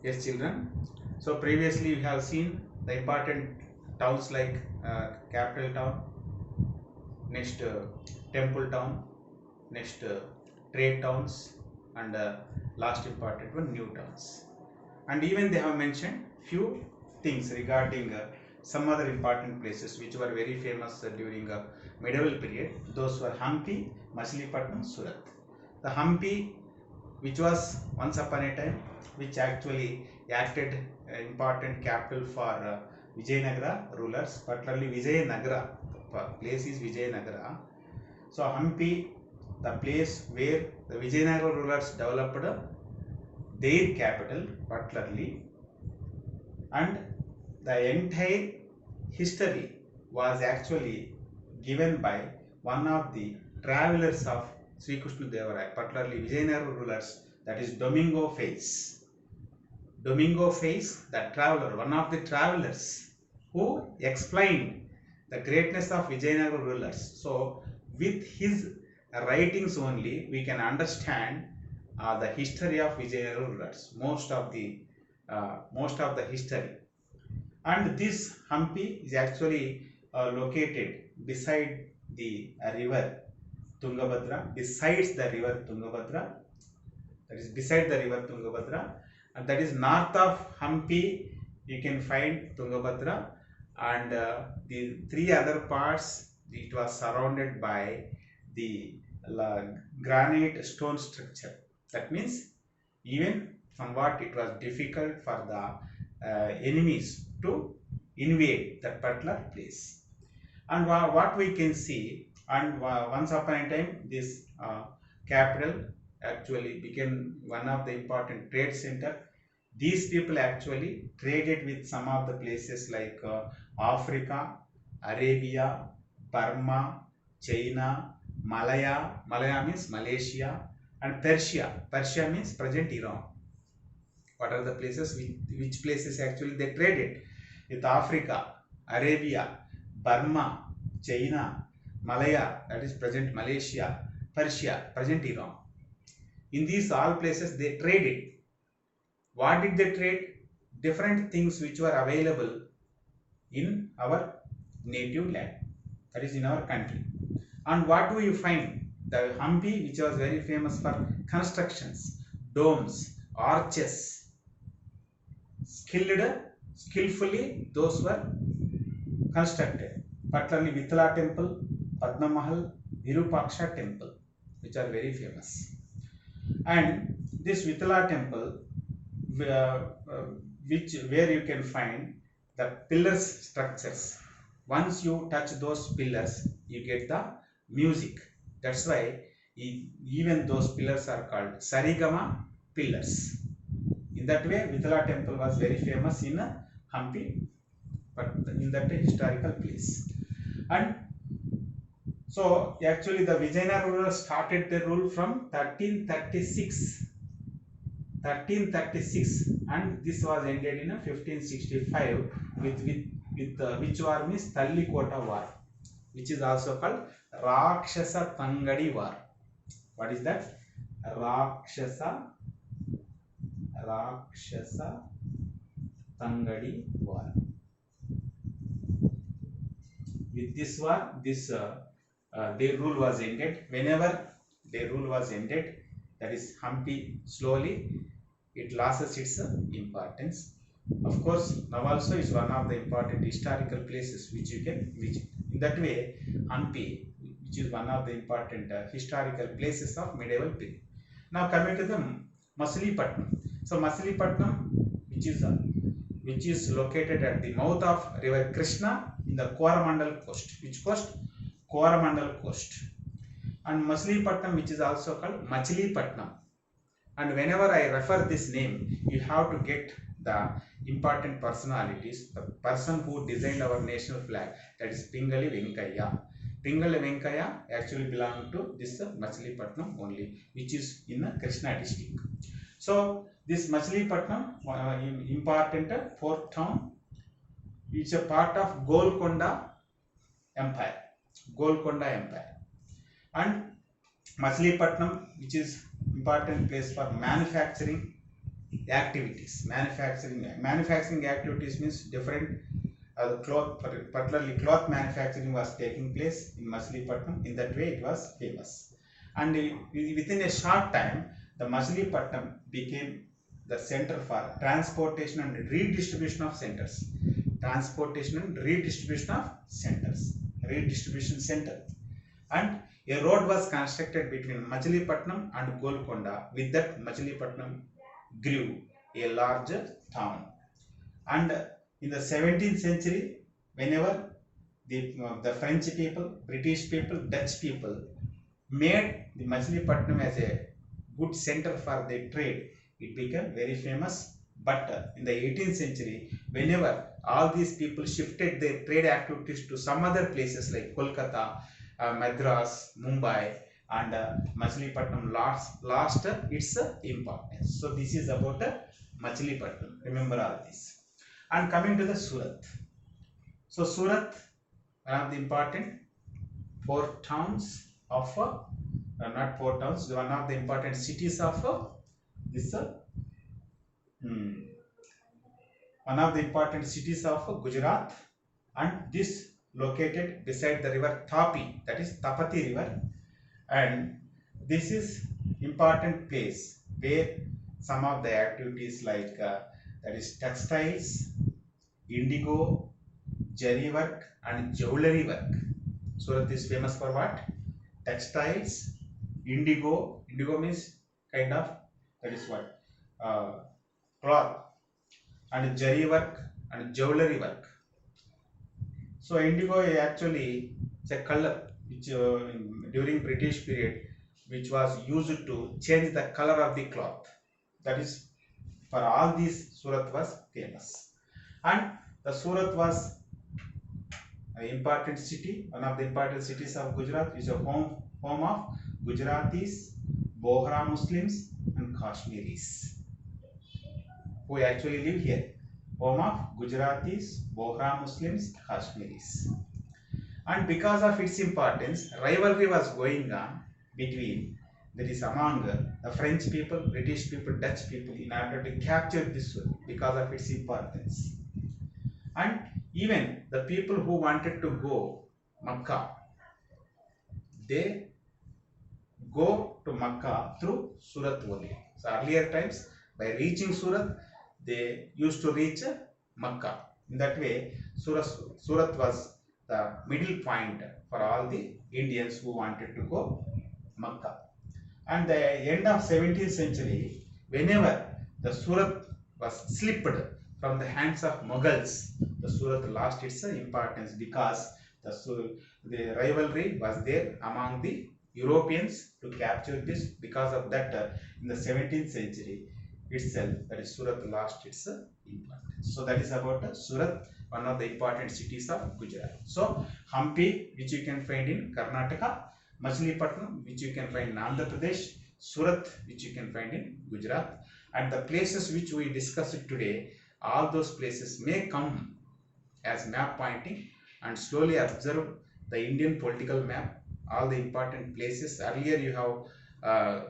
Yes, children. So previously we have seen the important towns like capital town, next temple town, next trade towns, and last important one new towns. And even they have mentioned few things regarding some other important places which were very famous during medieval period. Those were Hampi, Machilipatnam, Surat. The Hampi, which was once upon a time, which actually acted important capital for Vijayanagara rulers, particularly Vijayanagara. The place is Vijayanagara. So Hampi, the place where the Vijayanagara rulers developed their capital, particularly, and the entire history was actually given by one of the travelers of Sri Krishna Deva Raya, particularly Vijayanagara rulers, that is Domingo Faes. Domingo Faes, the traveler, one of the travelers who explained the greatness of Vijayanagara rulers. So, with his writings only, we can understand the history of Vijayanagara rulers, most of the history. And this Hampi is actually located beside the river Tungabhadra, besides the river Tungabhadra, that is beside the river Tungabhadra, and that is north of Hampi. You can find Tungabhadra, and the three other parts it was surrounded by the granite stone structure. That means even somewhat it was difficult for the enemies to invade that particular place. And what we can see, and once upon a time this capital actually became one of the important trade center. These people actually traded with some of the places like Africa, Arabia, Burma, China, Malaya means Malaysia, and Persia means present Iran. What are the places, which places actually they traded with Africa, Arabia, Burma, China, Malaya, that is present Malaysia, Persia, present Iran. In these all places they traded. What did they trade? Different things which were available in our native land, that is in our country. And what do you find? The Hampi, which was very famous for constructions, domes, arches, skillfully those were constructed, particularly Vithala temple, Padma Mahal, Virupaksha temple, which are very famous. And this Vithala temple, where you can find the pillars structures. Once you touch those pillars, you get the music. That's why even those pillars are called Sarigama pillars. In that way, Vithala temple was very famous in Hampi, but in that historical place. And so actually the Vijayanagara rulers started their rule from 1336, and this was ended in 1565 with which war means Tallikota war, which is also called Rakshasa Tangadi war. What is that? Rakshasa Tangadi war. With this war, their rule was ended. Whenever their rule was ended, that is Hampi slowly it loses its importance. Of course, now also is one of the important historical places which you can visit. In that way, Hampi, which is one of the important historical places of medieval period. Now coming to the Machilipatnam. So Machilipatnam, which is located at the mouth of river Krishna in the Coromandel coast. Which coast? Coromandel coast. And Machilipatnam, which is also called Machilipatnam. And whenever I refer this name, you have to get the important personalities. The person who designed our national flag, that is Pingali Venkaya. Pingali Venkaya actually belonged to this Machilipatnam only, which is in Krishna district. So this Machilipatnam, important port town, it's a part of Golconda Empire. And Machilipatnam, which is important place for manufacturing, activities. Manufacturing activities means different. The cloth, particularly cloth manufacturing, was taking place in Machilipatnam. In that way, it was famous. And within a short time, the Machilipatnam became the center for transportation and redistribution of centers. Transportation and redistribution of centers. Redistribution center. And a road was constructed between Machilipatnam and Golconda. With that, Machilipatnam grew a larger town. And in the 17th century, whenever the French people, British people, Dutch people made the Machilipatnam as a good center for their trade, it became very famous. But in the 18th century, whenever all these people shifted their trade activities to some other places like Kolkata, Madras, Mumbai, and Machilipatnam lost its importance. So this is about Machilipatnam. Remember all this. And coming to the Surat. So Surat, one of the important four towns of not four towns, one of the important cities of this one of the important cities of Gujarat, and this located beside the river Tapi, that is Tapati river, and this is important place where some of the activities like that is textiles, indigo, jari work and jewelry work. Surat is famous for what? Textiles, indigo. Indigo means kind of, that is what, cloth, and jari work and jewelry work. So indigo actually is a color which during British period, which was used to change the color of the cloth. That is, for all these, Surat was famous. And the Surat was an important city, one of the important cities of Gujarat, which is a home of Gujaratis, Bohra Muslims and Kashmiris, who actually live here. Home of Gujaratis, Bohra Muslims, Kashmiris. And because of its importance, rivalry was going on between, that is among the French people, British people, Dutch people, in order to capture this one because of its importance. And even the people who wanted to go Makkah, they go to Makkah through Surat only. So earlier times, by reaching Surat, they used to reach Makkah. In that way, Surat was the middle point for all the Indians who wanted to go Makkah. And the end of 17th century, whenever the Surat was slipped from the hands of Mughals, the Surat lost its importance because the rivalry was there among the Europeans to capture this. Because of that, in the 17th century itself, that is Surat lost its importance. So that is about Surat, one of the important cities of Gujarat. So Hampi, which you can find in Karnataka, Machilipatnam, which you can find in Andhra Pradesh, Surat, which you can find in Gujarat, and the places which we discussed today, all those places may come as map pointing, and slowly observe the Indian political map, all the important places. Earlier you have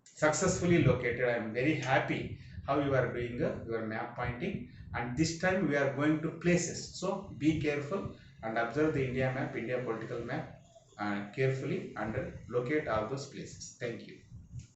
successfully located. I am very happy how you are doing your map pointing, and this time we are going to places. So be careful and observe the India map, India political map carefully, and locate all those places. Thank you.